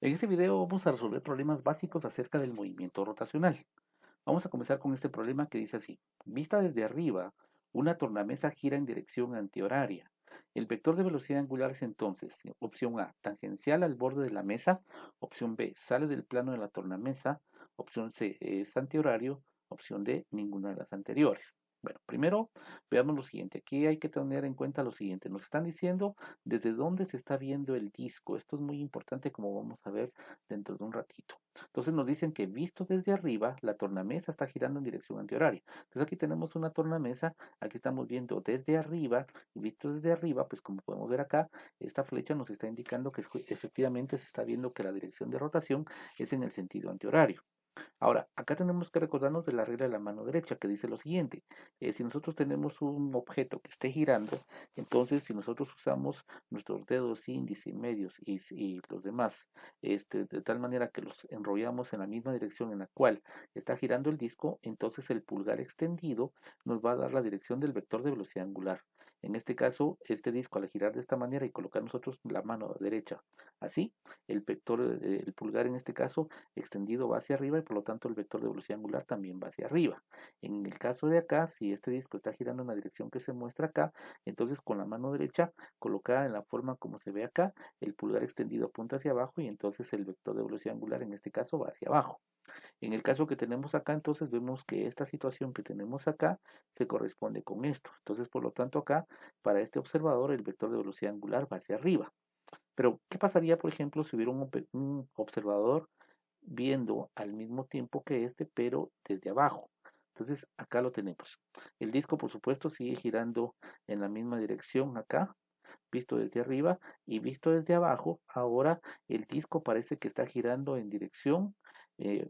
En este video vamos a resolver problemas básicos acerca del movimiento rotacional. Vamos a comenzar con este problema que dice así. Vista desde arriba, una tornamesa gira en dirección antihoraria. El vector de velocidad angular es entonces, opción A, tangencial al borde de la mesa, opción B, sale del plano de la tornamesa, opción C, es antihorario, opción D, ninguna de las anteriores. Bueno, primero veamos lo siguiente. Aquí hay que tener en cuenta lo siguiente. Nos están diciendo desde dónde se está viendo el disco. Esto es muy importante, como vamos a ver dentro de un ratito. Entonces nos dicen que visto desde arriba, la tornamesa está girando en dirección antihoraria. Entonces aquí tenemos una tornamesa, aquí estamos viendo desde arriba, y visto desde arriba, pues como podemos ver acá, esta flecha nos está indicando que efectivamente se está viendo que la dirección de rotación es en el sentido antihorario. Ahora, acá tenemos que recordarnos de la regla de la mano derecha que dice lo siguiente. Si nosotros tenemos un objeto que esté girando, entonces si nosotros usamos nuestros dedos índice, medios y los demás, de tal manera que los enrollamos en la misma dirección en la cual está girando el disco, entonces el pulgar extendido nos va a dar la dirección del vector de velocidad angular. En este caso, este disco al girar de esta manera y colocar nosotros la mano derecha así, el vector, el pulgar en este caso extendido va hacia arriba y por lo tanto el vector de velocidad angular también va hacia arriba. En el caso de acá, si este disco está girando en la dirección que se muestra acá, entonces con la mano derecha colocada en la forma como se ve acá, el pulgar extendido apunta hacia abajo y entonces el vector de velocidad angular en este caso va hacia abajo. En el caso que tenemos acá, entonces vemos que esta situación que tenemos acá se corresponde con esto. Entonces, por lo tanto, acá, para este observador, el vector de velocidad angular va hacia arriba. Pero, ¿qué pasaría, por ejemplo, si hubiera un observador viendo al mismo tiempo que este, pero desde abajo? Entonces, acá lo tenemos. El disco, por supuesto, sigue girando en la misma dirección acá, visto desde arriba y visto desde abajo. Ahora el disco parece que está girando en dirección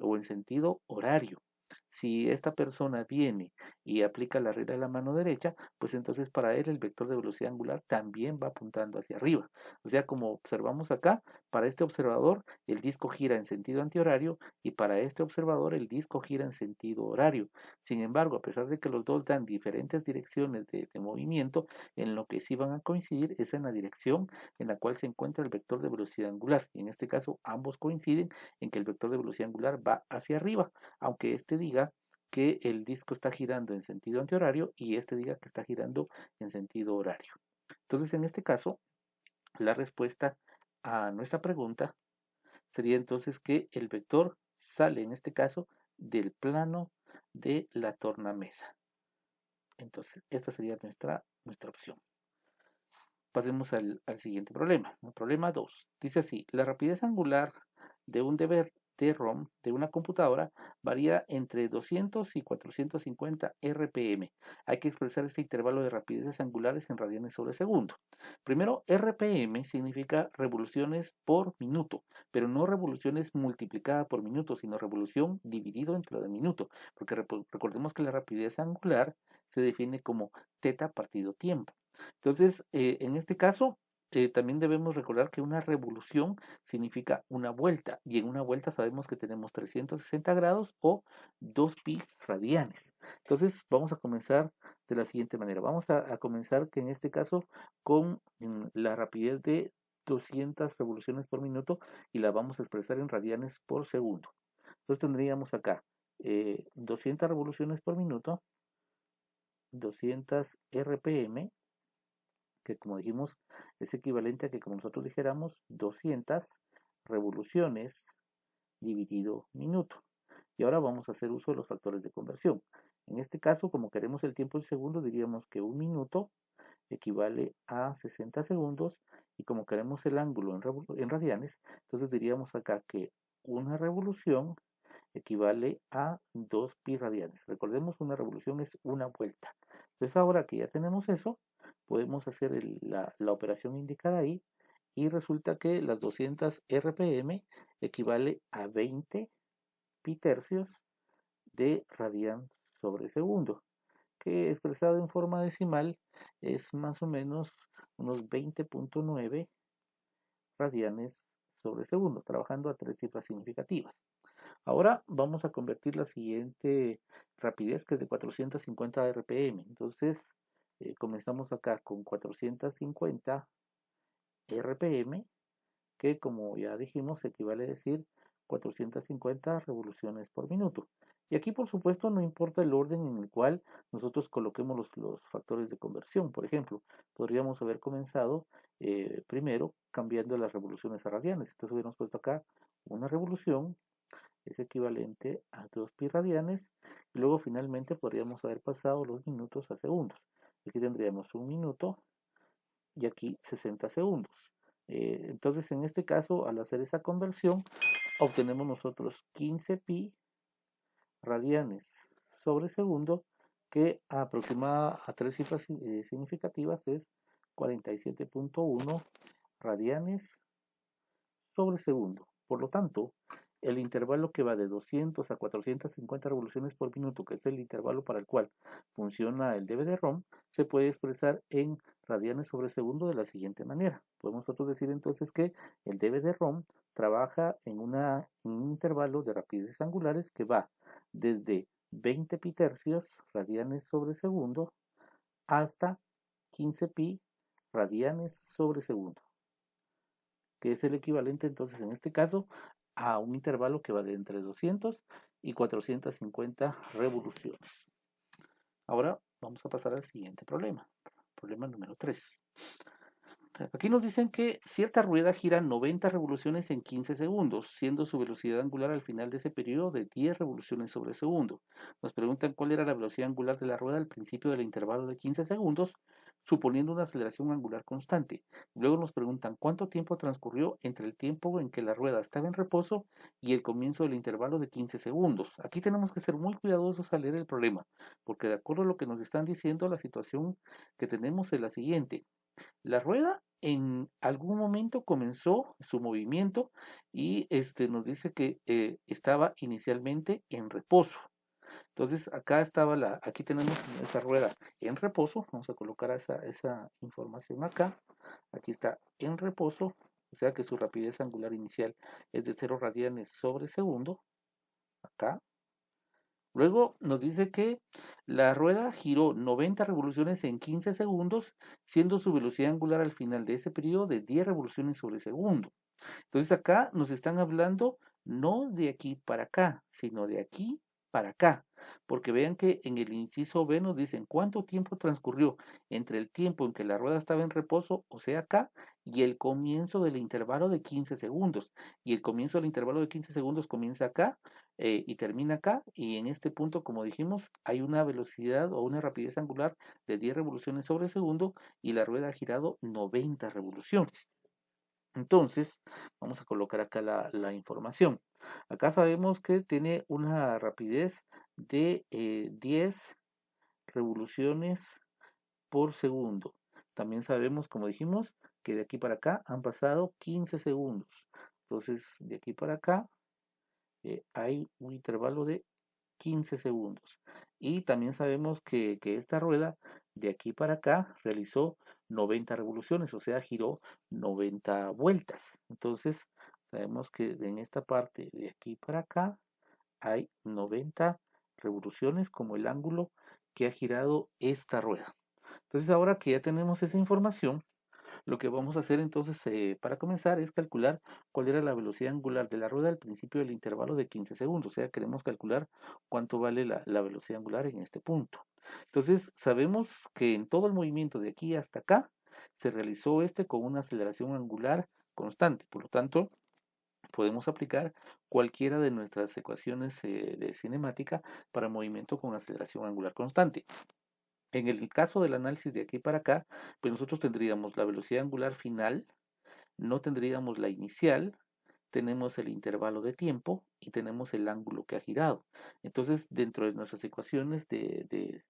o en sentido horario. Si esta persona viene y aplica la regla de la mano derecha, pues entonces para él el vector de velocidad angular también va apuntando hacia arriba. O sea, como observamos acá, para este observador el disco gira en sentido antihorario y para este observador el disco gira en sentido horario. Sin embargo, a pesar de que los dos dan diferentes direcciones de movimiento, en lo que sí van a coincidir es en la dirección en la cual se encuentra el vector de velocidad angular. En este caso, ambos coinciden en que el vector de velocidad angular va hacia arriba, aunque este diga que el disco está girando en sentido antihorario y este diga que está girando en sentido horario. Entonces, en este caso, la respuesta a nuestra pregunta sería entonces que el vector sale, en este caso, del plano de la tornamesa. Entonces, esta sería nuestra opción. Pasemos al siguiente problema. El problema 2. Dice así, la rapidez angular de un CD-ROM de una computadora varía entre 200 y 450 RPM. Hay que expresar este intervalo de rapideces angulares en radianes sobre segundo. Primero, RPM significa revoluciones por minuto, pero no revoluciones multiplicada por minuto, sino revolución dividido entre el minuto, porque recordemos que la rapidez angular se define como teta partido tiempo. Entonces, en este caso, también debemos recordar que una revolución significa una vuelta, y en una vuelta sabemos que tenemos 360 grados o 2pi radianes. Entonces, vamos a comenzar de la siguiente manera. Vamos a comenzar que en este caso con la rapidez de 200 revoluciones por minuto y la vamos a expresar en radianes por segundo. Entonces tendríamos acá 200 revoluciones por minuto, 200 RPM, que como dijimos es equivalente a que como nosotros dijéramos 200 revoluciones dividido minuto. Y ahora vamos a hacer uso de los factores de conversión. En este caso, como queremos el tiempo en segundos, diríamos que un minuto equivale a 60 segundos y como queremos el ángulo en radianes, entonces diríamos acá que una revolución equivale a 2 pi radianes. Recordemos, una revolución es una vuelta. Entonces ahora que ya tenemos eso, podemos hacer la operación indicada ahí y resulta que las 200 RPM equivale a 20 pi tercios de radian sobre segundo, que expresado en forma decimal es más o menos unos 20.9 radianes sobre segundo, trabajando a tres cifras significativas. Ahora vamos a convertir la siguiente rapidez, que es de 450 RPM. Entonces, comenzamos acá con 450 RPM, que como ya dijimos equivale a decir 450 revoluciones por minuto. Y aquí por supuesto no importa el orden en el cual nosotros coloquemos los factores de conversión. Por ejemplo, podríamos haber comenzado primero cambiando las revoluciones a radianes. Entonces hubiéramos puesto acá una revolución es equivalente a 2 pi radianes y luego finalmente podríamos haber pasado los minutos a segundos. Aquí tendríamos un minuto y aquí 60 segundos. Entonces en este caso al hacer esa conversión obtenemos nosotros 15 pi radianes sobre segundo que aproximada a tres cifras significativas es 47.1 radianes sobre segundo. Por lo tanto, el intervalo que va de 200 a 450 revoluciones por minuto, que es el intervalo para el cual funciona el DVD-ROM, se puede expresar en radianes sobre segundo de la siguiente manera. Podemos nosotros decir entonces que el DVD-ROM trabaja en un intervalo de rapidez angulares que va desde 20 pi tercios radianes sobre segundo hasta 15 pi radianes sobre segundo, que es el equivalente entonces en este caso a un intervalo que va de entre 200 y 450 revoluciones. Ahora vamos a pasar al siguiente problema, problema número 3. Aquí nos dicen que cierta rueda gira 90 revoluciones en 15 segundos, siendo su velocidad angular al final de ese periodo de 10 revoluciones sobre segundo. Nos preguntan cuál era la velocidad angular de la rueda al principio del intervalo de 15 segundos, suponiendo una aceleración angular constante. Luego nos preguntan cuánto tiempo transcurrió entre el tiempo en que la rueda estaba en reposo y el comienzo del intervalo de 15 segundos. Aquí tenemos que ser muy cuidadosos al leer el problema, porque de acuerdo a lo que nos están diciendo, la situación que tenemos es la siguiente. La rueda en algún momento comenzó su movimiento y nos dice que estaba inicialmente en reposo. Entonces acá aquí tenemos esa rueda en reposo. Vamos a colocar esa información acá. Aquí está en reposo, o sea que su rapidez angular inicial es de 0 radianes sobre segundo. Acá. Luego nos dice que la rueda giró 90 revoluciones en 15 segundos, siendo su velocidad angular al final de ese periodo de 10 revoluciones sobre segundo. Entonces acá nos están hablando no de aquí para acá, sino de aquí para acá. Porque vean que en el inciso B nos dicen cuánto tiempo transcurrió entre el tiempo en que la rueda estaba en reposo, o sea acá, y el comienzo del intervalo de 15 segundos. Y el comienzo del intervalo de 15 segundos comienza acá y termina acá. Y en este punto, como dijimos, hay una velocidad o una rapidez angular de 10 revoluciones sobre segundo y la rueda ha girado 90 revoluciones. Entonces, vamos a colocar acá la información. Acá sabemos que tiene una rapidez de 10 revoluciones por segundo. También sabemos, como dijimos, que de aquí para acá han pasado 15 segundos. Entonces, de aquí para acá hay un intervalo de 15 segundos. Y también sabemos que esta rueda de aquí para acá realizó 90 revoluciones, o sea, giró 90 vueltas. Entonces, sabemos que en esta parte de aquí para acá hay 90 revoluciones como el ángulo que ha girado esta rueda. Entonces, ahora que ya tenemos esa información, lo que vamos a hacer entonces para comenzar es calcular cuál era la velocidad angular de la rueda al principio del intervalo de 15 segundos. O sea, queremos calcular cuánto vale la velocidad angular en este punto. Entonces, sabemos que en todo el movimiento de aquí hasta acá se realizó con una aceleración angular constante. Por lo tanto, podemos aplicar cualquiera de nuestras ecuaciones de cinemática para movimiento con aceleración angular constante. En el caso del análisis de aquí para acá, pues nosotros tendríamos la velocidad angular final, no tendríamos la inicial, tenemos el intervalo de tiempo y tenemos el ángulo que ha girado. Entonces, dentro de nuestras ecuaciones de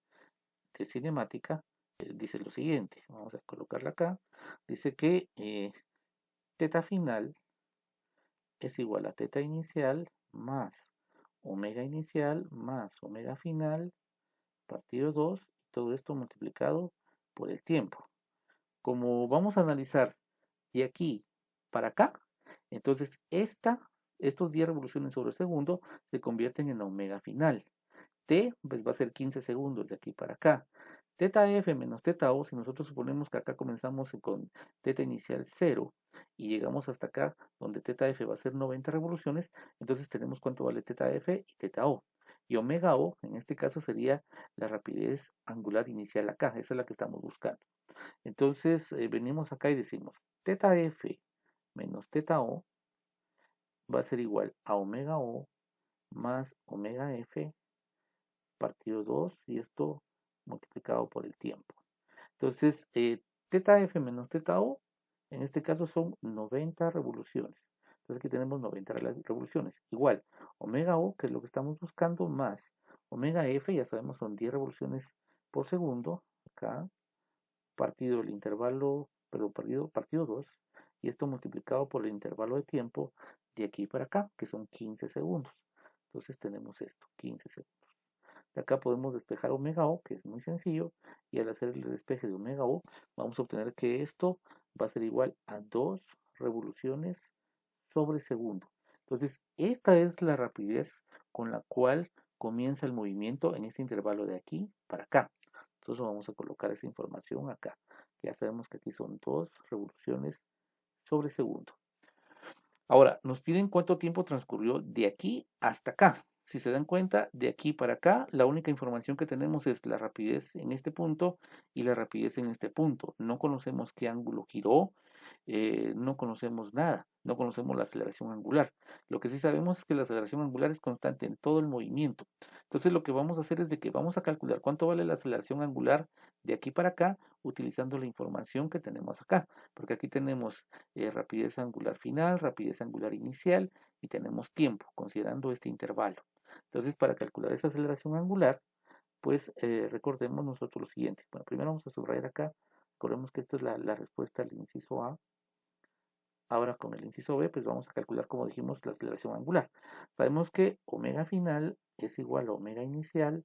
cinemática, dice lo siguiente, vamos a colocarla acá, dice que teta final es igual a teta inicial más omega inicial más omega final partido 2, todo esto multiplicado por el tiempo. Como vamos a analizar de aquí para acá, entonces estos 10 revoluciones sobre segundo se convierten en omega final. T pues va a ser 15 segundos de aquí para acá. Teta F menos teta O, si nosotros suponemos que acá comenzamos con teta inicial 0 y llegamos hasta acá, donde teta F va a ser 90 revoluciones, entonces tenemos cuánto vale teta F y teta O. Y omega O, en este caso, sería la rapidez angular inicial acá, esa es la que estamos buscando. Entonces, venimos acá y decimos, teta F menos teta O va a ser igual a omega O más omega F partido 2 y esto multiplicado por el tiempo. Entonces, teta F menos teta O, en este caso son 90 revoluciones. Entonces aquí tenemos 90 revoluciones. Igual, omega O, que es lo que estamos buscando, más omega F, ya sabemos, son 10 revoluciones por segundo. Acá, partido el intervalo, pero partido 2. Y esto multiplicado por el intervalo de tiempo de aquí para acá, que son 15 segundos. Entonces tenemos esto, 15 segundos. De acá podemos despejar omega O, que es muy sencillo, y al hacer el despeje de omega O, vamos a obtener que esto va a ser igual a 2 revoluciones sobre segundo. Entonces, esta es la rapidez con la cual comienza el movimiento en este intervalo de aquí para acá. Entonces vamos a colocar esa información acá. Ya sabemos que aquí son 2 revoluciones sobre segundo. Ahora, nos piden cuánto tiempo transcurrió de aquí hasta acá. Si se dan cuenta, de aquí para acá, la única información que tenemos es la rapidez en este punto y la rapidez en este punto. No conocemos qué ángulo giró, no conocemos nada, no conocemos la aceleración angular. Lo que sí sabemos es que la aceleración angular es constante en todo el movimiento. Entonces lo que vamos a hacer es de que vamos a calcular cuánto vale la aceleración angular de aquí para acá utilizando la información que tenemos acá, porque aquí tenemos rapidez angular final, rapidez angular inicial y tenemos tiempo, considerando este intervalo. Entonces, para calcular esa aceleración angular, pues recordemos nosotros lo siguiente. Bueno, primero vamos a subrayar acá, recordemos que esta es la respuesta al inciso A. Ahora con el inciso B, pues vamos a calcular, como dijimos, la aceleración angular. Sabemos que omega final es igual a omega inicial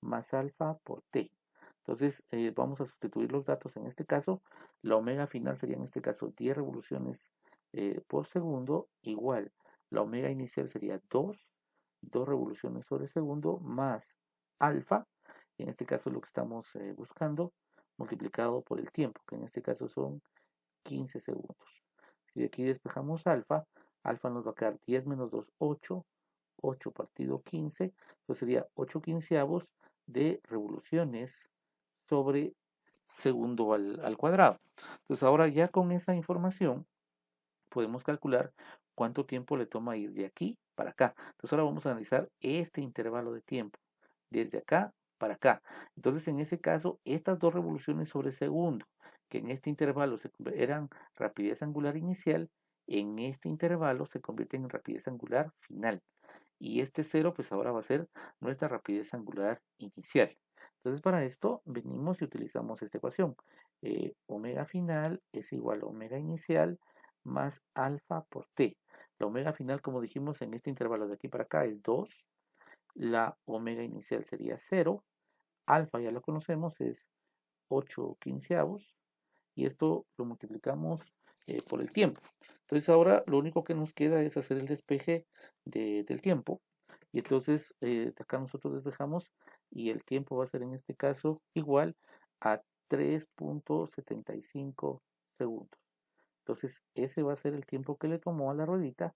más alfa por t. Entonces, vamos a sustituir los datos en este caso. La omega final sería en este caso 10 revoluciones por segundo, igual la omega inicial sería 2 revoluciones sobre segundo, más alfa, en este caso lo que estamos buscando, multiplicado por el tiempo, que en este caso son 15 segundos. Si de aquí despejamos alfa, alfa nos va a quedar 10 menos 2, 8, 8 partido 15, entonces sería 8 quinceavos de revoluciones sobre segundo al cuadrado. Entonces ahora ya con esa información podemos calcular cuánto tiempo le toma ir de aquí para acá. Entonces ahora vamos a analizar este intervalo de tiempo, desde acá para acá. Entonces en ese caso, estas 2 revoluciones sobre segundo, que en este intervalo eran rapidez angular inicial, en este intervalo se convierten en rapidez angular final. Y este 0 pues ahora va a ser nuestra rapidez angular inicial. Entonces para esto venimos y utilizamos esta ecuación. Omega final es igual a omega inicial más alfa por t. La omega final, como dijimos, en este intervalo de aquí para acá es 2. La omega inicial sería 0. Alfa ya lo conocemos, es 8 quinceavos. Y esto lo multiplicamos por el tiempo. Entonces ahora lo único que nos queda es hacer el despeje del tiempo. Y entonces de acá nosotros despejamos y el tiempo va a ser en este caso igual a 3.75 segundos. Entonces ese va a ser el tiempo que le tomó a la ruedita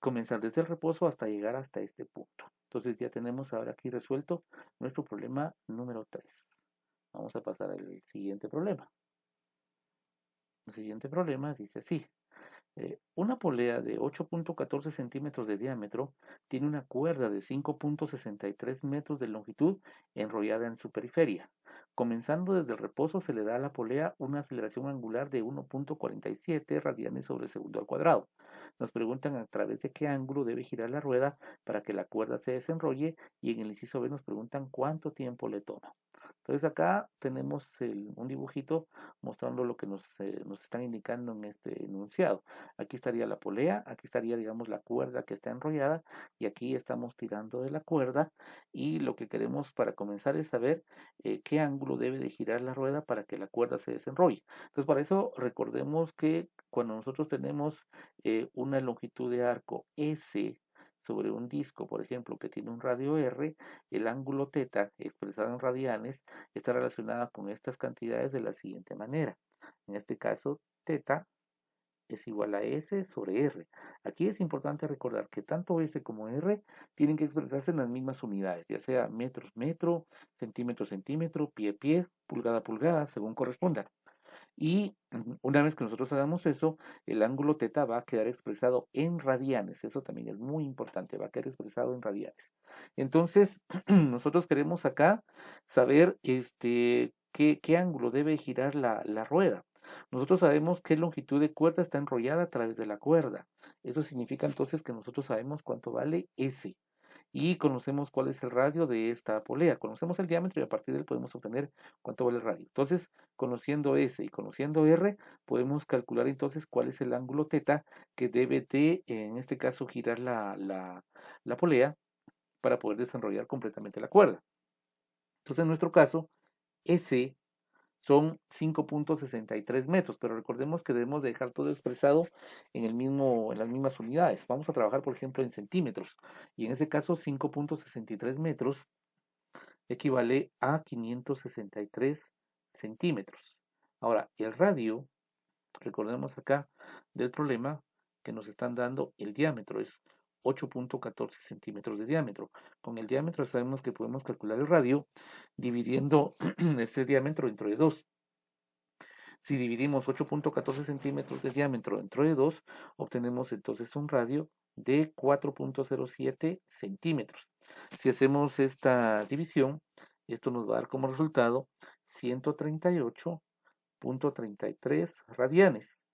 comenzar desde el reposo hasta llegar hasta este punto. Entonces ya tenemos ahora aquí resuelto nuestro problema número 3. Vamos a pasar al siguiente problema. El siguiente problema dice así. Una polea de 8.14 centímetros de diámetro tiene una cuerda de 5.63 metros de longitud enrollada en su periferia. Comenzando desde el reposo se le da a la polea una aceleración angular de 1.47 radianes sobre segundo al cuadrado. Nos preguntan a través de qué ángulo debe girar la rueda para que la cuerda se desenrolle y en el inciso B nos preguntan cuánto tiempo le toma. Entonces acá tenemos un dibujito mostrando lo que nos están indicando en este enunciado. Aquí estaría la polea, aquí estaría, digamos, la cuerda que está enrollada y aquí estamos tirando de la cuerda y lo que queremos para comenzar es saber qué ángulo debe de girar la rueda para que la cuerda se desenrolle. Entonces, para eso recordemos que cuando nosotros tenemos una longitud de arco S sobre un disco, por ejemplo, que tiene un radio R, el ángulo teta expresado en radianes está relacionada con estas cantidades de la siguiente manera. En este caso, teta es igual a S sobre R. Aquí es importante recordar que tanto S como R tienen que expresarse en las mismas unidades, ya sea metros, metro, centímetro, centímetro, pie, pie, pulgada, pulgada, según corresponda. Y una vez que nosotros hagamos eso, el ángulo teta va a quedar expresado en radianes. Eso también es muy importante, va a quedar expresado en radianes. Entonces, nosotros queremos acá saber qué ángulo debe girar la rueda. Nosotros sabemos qué longitud de cuerda está enrollada a través de la cuerda. Eso significa entonces que nosotros sabemos cuánto vale S y conocemos cuál es el radio de esta polea. Conocemos el diámetro y a partir de él podemos obtener cuánto vale el radio. Entonces, conociendo S y conociendo R, podemos calcular entonces cuál es el ángulo teta que debe de, en este caso, girar la polea para poder desarrollar completamente la cuerda. Entonces, en nuestro caso, S son 5.63 metros, pero recordemos que debemos dejar todo expresado en las mismas unidades. Vamos a trabajar, por ejemplo, en centímetros, y en ese caso 5.63 metros equivale a 563 centímetros. Ahora, el radio, recordemos acá del problema que nos están dando, el diámetro es 8.14 centímetros de diámetro. Con el diámetro sabemos que podemos calcular el radio dividiendo ese diámetro entre 2. Si dividimos 8.14 centímetros de diámetro dentro de 2, obtenemos entonces un radio de 4.07 centímetros. Si hacemos esta división, esto nos va a dar como resultado 138.33 radianes.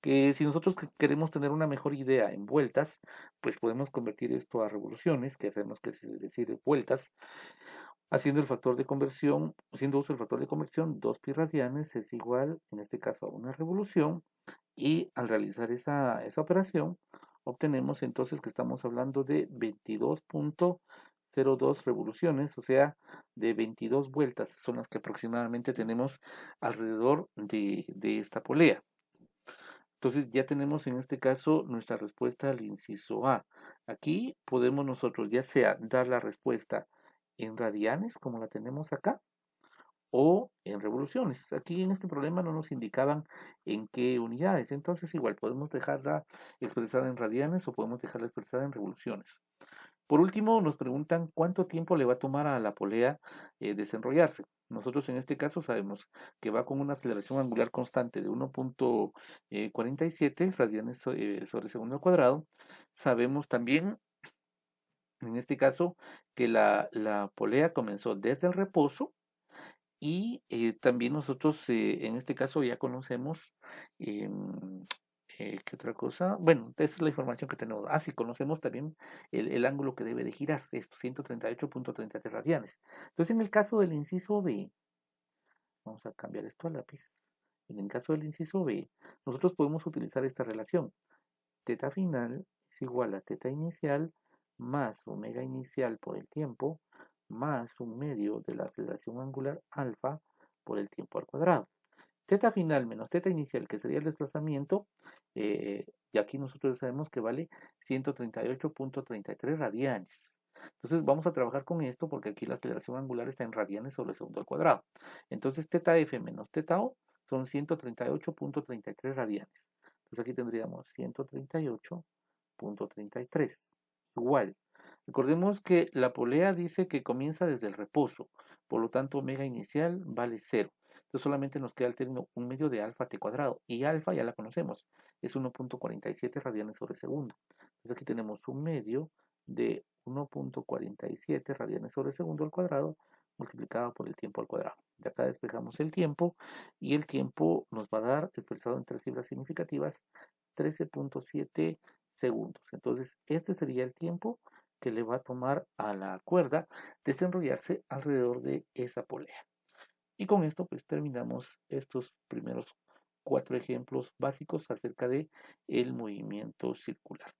Que si nosotros queremos tener una mejor idea en vueltas, pues podemos convertir esto a revoluciones, que sabemos que es decir vueltas, haciendo el factor de conversión, haciendo uso del factor de conversión, 2 pi radianes es igual, en este caso, a una revolución, y al realizar esa operación, obtenemos entonces que estamos hablando de 22.02 revoluciones, o sea, de 22 vueltas, son las que aproximadamente tenemos alrededor de esta polea. Entonces ya tenemos en este caso nuestra respuesta al inciso A. Aquí podemos nosotros ya sea dar la respuesta en radianes, como la tenemos acá, o en revoluciones. Aquí en este problema no nos indicaban en qué unidades, entonces igual podemos dejarla expresada en radianes o podemos dejarla expresada en revoluciones. Por último, nos preguntan cuánto tiempo le va a tomar a la polea desenrollarse. Nosotros en este caso sabemos que va con una aceleración angular constante de 1.47 radianes sobre segundo al cuadrado. Sabemos también, en este caso, que la polea comenzó desde el reposo y también nosotros en este caso ya conocemos ¿qué otra cosa? Bueno, esa es la información que tenemos. Ah, sí, conocemos también el ángulo que debe de girar, esto, 138.33 radianes. Entonces, en el caso del inciso B, vamos a cambiar esto a lápiz. En el caso del inciso B, nosotros podemos utilizar esta relación. Teta final es igual a teta inicial más omega inicial por el tiempo más un medio de la aceleración angular alfa por el tiempo al cuadrado. Teta final menos teta inicial, que sería el desplazamiento, y aquí nosotros sabemos que vale 138.33 radianes. Entonces vamos a trabajar con esto porque aquí la aceleración angular está en radianes sobre segundo al cuadrado. Entonces teta F menos teta O son 138.33 radianes. Entonces aquí tendríamos 138.33 igual. Recordemos que la polea dice que comienza desde el reposo, por lo tanto omega inicial vale 0. Entonces solamente nos queda el término 1 medio de alfa t cuadrado. Y alfa ya la conocemos, es 1.47 radianes sobre segundo. Entonces aquí tenemos 1 medio de 1.47 radianes sobre segundo al cuadrado multiplicado por el tiempo al cuadrado. De acá despejamos el tiempo y el tiempo nos va a dar, expresado en 3 cifras significativas, 13.7 segundos. Entonces este sería el tiempo que le va a tomar a la cuerda desenrollarse alrededor de esa polea. Y con esto pues terminamos estos primeros 4 ejemplos básicos acerca de el movimiento circular.